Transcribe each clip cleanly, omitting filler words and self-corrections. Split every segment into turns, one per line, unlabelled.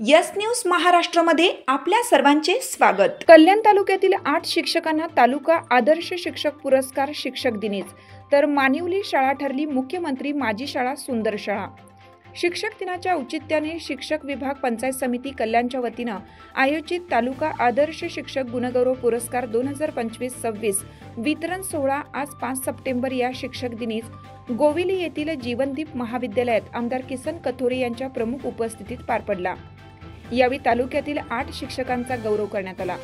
Yes news महाराष्ट्रामध्ये आपल्या सर्वांचे स्वागत।
कल्याण तालुक्यातील 8 शिक्षकांना तालुका आदर्श शिक्षक पुरस्कार शिक्षक दिनीच, तर मानिवली शाळा ठरली मुख्यमंत्री माझी शाळा सुंदर शाळा। शिक्षक दिनाच्या औचित्याने शिक्षक विभाग पंचायत समिती कल्याणच्या वतीनं आयोजित तालुका आदर्श शिक्षक गुणगौरव पुरस्कार 2025-26 वितरण सोहळा आज 5 सप्टेंबर या शिक्षक दिनीच गोविली येथील जीवनदीप महाविद्यालयात आमदार किसन कथोरे यांच्या प्रमुख उपस्थितीत पार पडला। यावेळी तालुक्यातील 8 शिक्षकांचा गौरव करण्यात आला,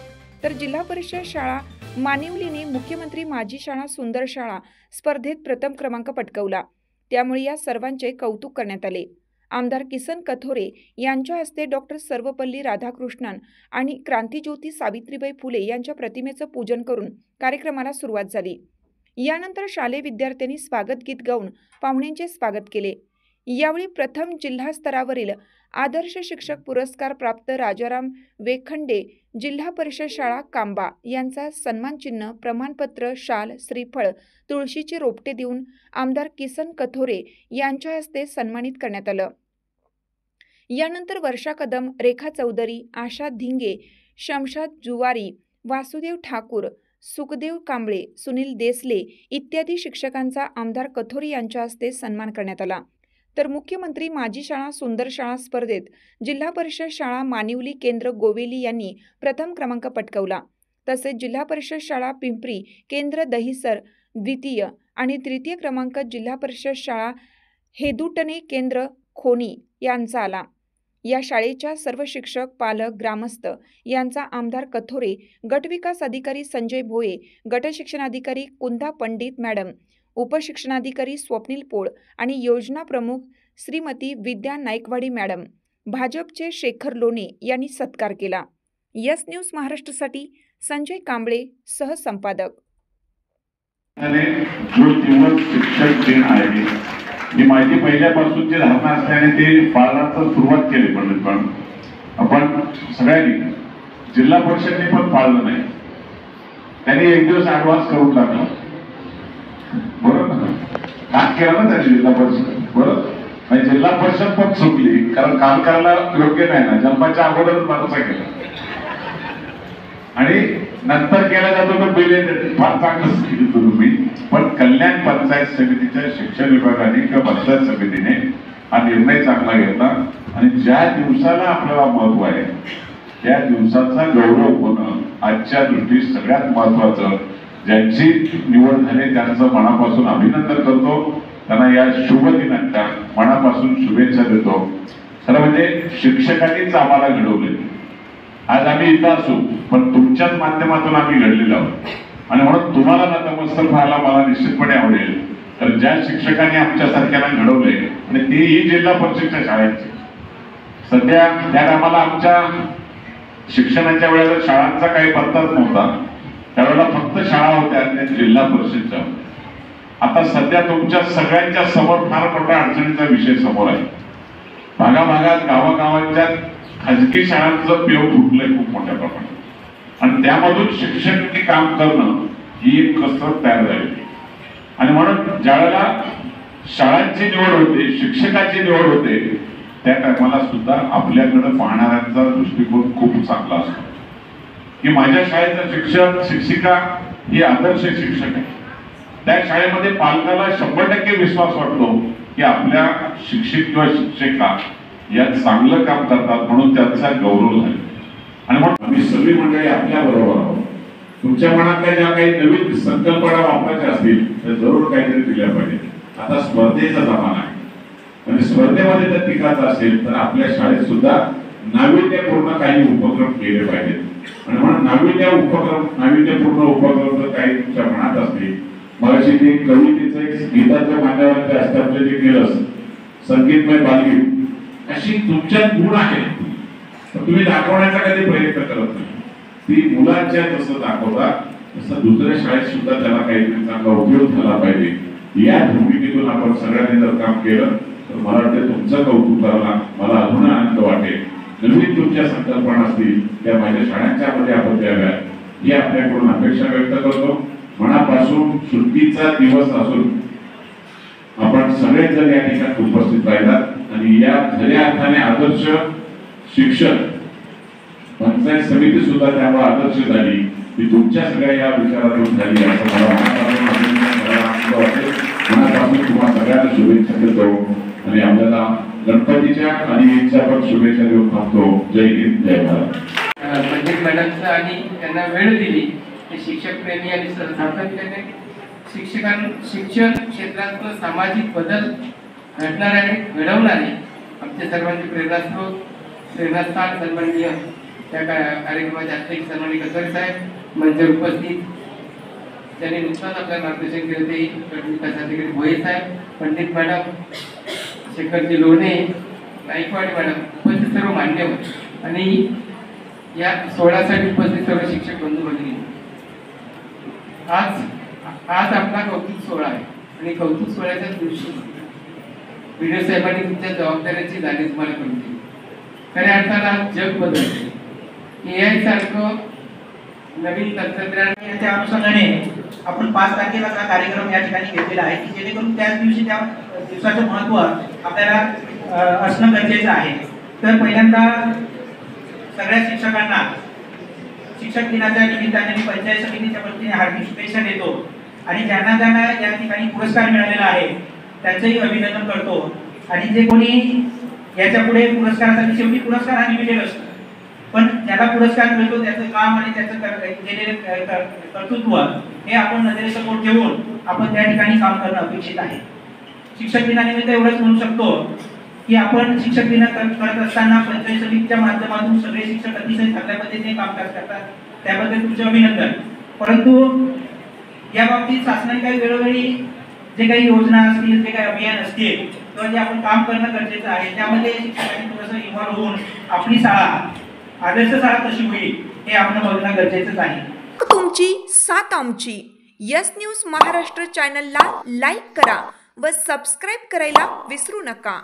तर जिल्हा परिषद शाळा मानिवलीने मुख्यमंत्री माझी शाळा सुंदर शाळा स्पर्धेत प्रथम क्रमांक पटकावला, त्यामुळे या सर्वांचे कौतुक करण्यात आले। आमदार किसन कथोरे यांच्या हस्ते डॉक्टर सर्वपल्ली राधाकृष्णन आणि क्रांतिज्योती सावित्रीबाई फुले यांच्या प्रतिमेचं पूजन करून कार्यक्रमाला सुरुवात झाली। यानंतर शालेय विद्यार्थ्यांनी स्वागत गीत गाऊन पाहुण्यांचे स्वागत केले। यावेळी प्रथम जिल्हा स्तरावरील आदर्श शिक्षक पुरस्कार प्राप्त राजाराम वेखंडे जिल्हा परिषद शाळा कांबा यांचा सन्मान चिन्ह, प्रमाणपत्र, शाल, श्रीफळ, तुळशीचे रोपटे देऊन आमदार किसन कथोरे यांच्या हस्ते सन्मानित करण्यात आलं। यानंतर वर्षा कदम, रेखा चौधरी, आशा धिंगे, शमशाद जुवारी, वासुदेव ठाकूर, सुखदेव कांबळे, सुनील देसले इत्यादी शिक्षकांचा आमदार कथोरे यांच्या हस्ते सन्मान करण्यात आला। तर मुख्यमंत्री माझी शाळा सुंदर शाळा स्पर्धेत जिल्हा परिषद शाळा मानिवली केंद्र गोवेली यांनी प्रथम क्रमांक पटकावला, तसेच जिल्हा परिषद शाळा पिंपरी केंद्र दहिसर द्वितीय आणि तृतीय क्रमांक जिल्हा परिषद शाळा हेदुटणे केंद्र खोनी यांचा आला। या शाळेच्या सर्व शिक्षक, पालक, ग्रामस्थ यांचा आमदार कथोरे, गटविकास अधिकारी संजय भोये, गट शिक्षणाधिकारी कुंदा पंडित मॅडम, उपशिक्षणाधिकारी स्वप्नील पोळ आणि योजना प्रमुख श्रीमती विद्या नाईकवाडी मॅडम, भाजपचे शेखर लोणे यांनी सत्कार केला। यस न्यूज महाराष्ट्रासाठी संजय कांबळे, सहसंपादक।
शिक्षक दिन आहे ही माहिती पहिल्यापासूनची धारणा असल्याने ते पाळण्याला सुरुवात केली, पण आपण सगळ्यांनी जिल्हा परिषदेने पण पाळलं नाही, त्यांनी एक दिवस ऍडव्हान्स करून टाकला, बरोबर काम केलं ना त्यांनी जिल्हा परिषद, बरोबर आणि जिल्हा परिषद पण चुकली, कारण काम करायला योग्य नाही ना, जन्माच्या अगोदरच माणसा केला आणि नंतर केला जातो तो बिल फार चांगलं केलं तुम्ही, पण कल्याण पंचायत समितीच्या शिक्षण विभागाने किंवा पंचायत समितीने हा निर्णय चांगला घेतला आणि ज्या दिवसाला आपल्याला महत्व आहे त्या दिवसाचा गौरव होणं आजच्या दृष्टीने सगळ्यात महत्वाचं। ज्यांची निवड झाली त्यांचं मनापासून अभिनंदन करतो, त्यांना या शुभ दिनाच्या मनापासून शुभेच्छा देतो। खरं म्हणजे शिक्षकांनीच आम्हाला घडवले, आज आम्ही इथं असू पण तुमच्याच माध्यमातून आम्ही घडलेलो आहोत आणि म्हणून तुम्हाला नतमस्तक व्हायला मला निश्चितपणे आवडेल। तर ज्या शिक्षकांनी आमच्यासारख्यांना घडवले आणि तेही जिल्हा परिषदच्या शाळेचे, सध्या त्या आम्हाला आमच्या शिक्षणाच्या वेळेला शाळांचा काही पत्ताच नव्हता, त्यावेळेला फक्त शाळा होत्या त्या जिल्हा परिषदच्या। आता सध्या तुमच्या सगळ्यांच्या समोर फार मोठा अडचणीचा विषय समोर आहे। भागाभागात गावागावांच्या खाजगी शाळांचं पेव फुटलंय खूप मोठ्या प्रमाणात आणि त्यामधून शिक्षकांनी काम करणं ही एक कसरत तयार झाली आणि म्हणून ज्यावेळेला शाळांची निवड होते, शिक्षकाची निवड होते, त्या टायमाला सुद्धा आपल्याकडे पाहणाऱ्यांचा दृष्टिकोन खूप चांगला असतो की माझ्या शाळेचा शिक्षक शिक्षिका ही आदर्श शिक्षक आहे। त्या शाळेमध्ये पालकाला 100% विश्वास वाटतो की आपल्या शिक्षक किंवा शिक्षिका या चांगलं काम करतात, म्हणून त्यांचा गौरव झाला आणि म्हणून आम्ही सगळी मंडळी आपल्या बरोबर आहोत। तुमच्या मनातल्या ज्या काही नवीन संकल्पना वापरायच्या असतील तर जरूर काहीतरी दिल्या पाहिजे। आता स्पर्धेचा जमाना आहे आणि स्पर्धेमध्ये जर टिकायचं असेल तर आपल्या शाळेत सुद्धा नाविन्यपूर्ण काही उपक्रम केले पाहिजेत आणि म्हणून नाविन्यपूर्ण उपक्रम जर काही तुमच्या मनात असतील, मगाशी ते कवितेचं एक गीताच्या मान्यवरांच्या हस्ते जे केलं संगीतमय बालगीत, अशी तुमच्यात गुण आहेत तुम्ही दाखवण्याचा कधी प्रयत्न करत नाही, ती मुलांच्या जसं दाखवता तसं दुसऱ्या शाळेत सुद्धा त्याला काहीतरी चांगला उपयोग झाला पाहिजे। या भूमिकेतून आपण सगळ्यांनी जर काम केलं तर मला वाटतं तुमचं कौतुक करायला मला अजून आनंद वाटेल। नवीन तुमच्या संकल्पना असतील त्या माझ्या शाळांच्या मध्ये आपण द्याव्या ही आपल्याकडून अपेक्षा व्यक्त करतो। मनापासून सुट्टीचा दिवस असून आपण सगळेच जण या ठिकाणी उपस्थित राहिलात आणि या खऱ्या अर्थाने आदर्श शिक्षक पंचायत समिती सुद्धा त्यामुळे आदर्श झाली की तुमच्या सगळ्या या विचारातून झाली असं मला मनापासून तुम्हाला सगळ्यांना शुभेच्छा देतो आणि आपल्याला गणपतीच्या आणि ईदच्या पण शुभेच्छा देऊन थांबतो. जय हिंद, जय भारत.
पंडित मॅडमचं आणि त्यांना वेळ दिली ते शिक्षक प्रेमी आणि सातत्याने शिक्षण क्षेत्रातलं सामाजिक बदल घडणारे घडवणारे आमच्या सर्वांचे प्रेरणास्थान सन्माननीय त्या कार्यक्रमाचे अध्यक्ष सन्माननीय गजर साहेब मंचावर उपस्थित त्यांनी नुकताच आपल्याला मार्गदर्शन केलं ते विकास अधिकारी भोये साहेब, पंडित मॅडम, शेखरजी लोणे, नाईकवाडी मॅडम, उपस्थित सर्व मान्यवर आणि या सोहळ्यासाठी उपस्थित सर्व शिक्षक बंधू भगिनी. आज आपला कौतुक सोहळा आहे आणि कौतुक सोहळ्याच्या दिवशी व्हिडिओ साहेबांनी तुमच्या जबाबदारीची जाणीव तुम्हाला करून दिली. खऱ्या अर्थानं जग बदलते. AI सारखं नवीन तंत्रज्ञान
त्या अनुषंगाने आपण 5 तारखेला हा कार्यक्रम या ठिकाणी घेतलेला आहे की जेणेकरून त्याच दिवशी त्या दिवसाचं महत्त्व आपल्याला असणं गरजेचं आहे. तर पहिल्यांदा सगळ्या शिक्षकांना शिक्षक दिनाच्या निमित्ताने मी पंचायत समितीच्या वतीने हार्दिक शुभेच्छा देतो आणि ज्यांना ज्यांना या ठिकाणी पुरस्कार मिळालेला आहे त्यांचंही अभिनंदन करतो. आणि जे कोणी याच्या पुढे पुरस्कारासाठी शेवटी पुरस्कार हा लिमिटेड असतो, पण ज्याला पुरस्कार मिळतो त्याचं काम आणि त्याचं केलेले कर्तृत्व हे आपण नजरेसमोर ठेवून आपण त्या ठिकाणी काम करणं अपेक्षित आहे. शिक्षक दिनानिमित्त एवढंच म्हणू शकतो की आपण शिक्षक दिन करत असताना पंचायत समितीच्या माध्यमातून सगळे शिक्षक अतिशय चांगल्या पद्धतीने कामकाज करतात, त्याबद्दल तुमचे अभिनंदन. परंतु या बाबतीत शासनाने काही वेळोवेळी जे काही योजना असतील, जे काही अभियान असतील किंवा जे आपण काम करणं गरजेचं आहे त्यामध्ये शिक्षकांनी थोडंसं इन्व्हॉल्व होऊन आपली शाळा आदर्श शाळा कशी होईल हे आपण बघणं गरजेचंच आहे.
तुमची साथ आमची. यस न्यूज महाराष्ट्र चॅनलला लाईक करा व सबस्क्राईब करायला विसरू नका.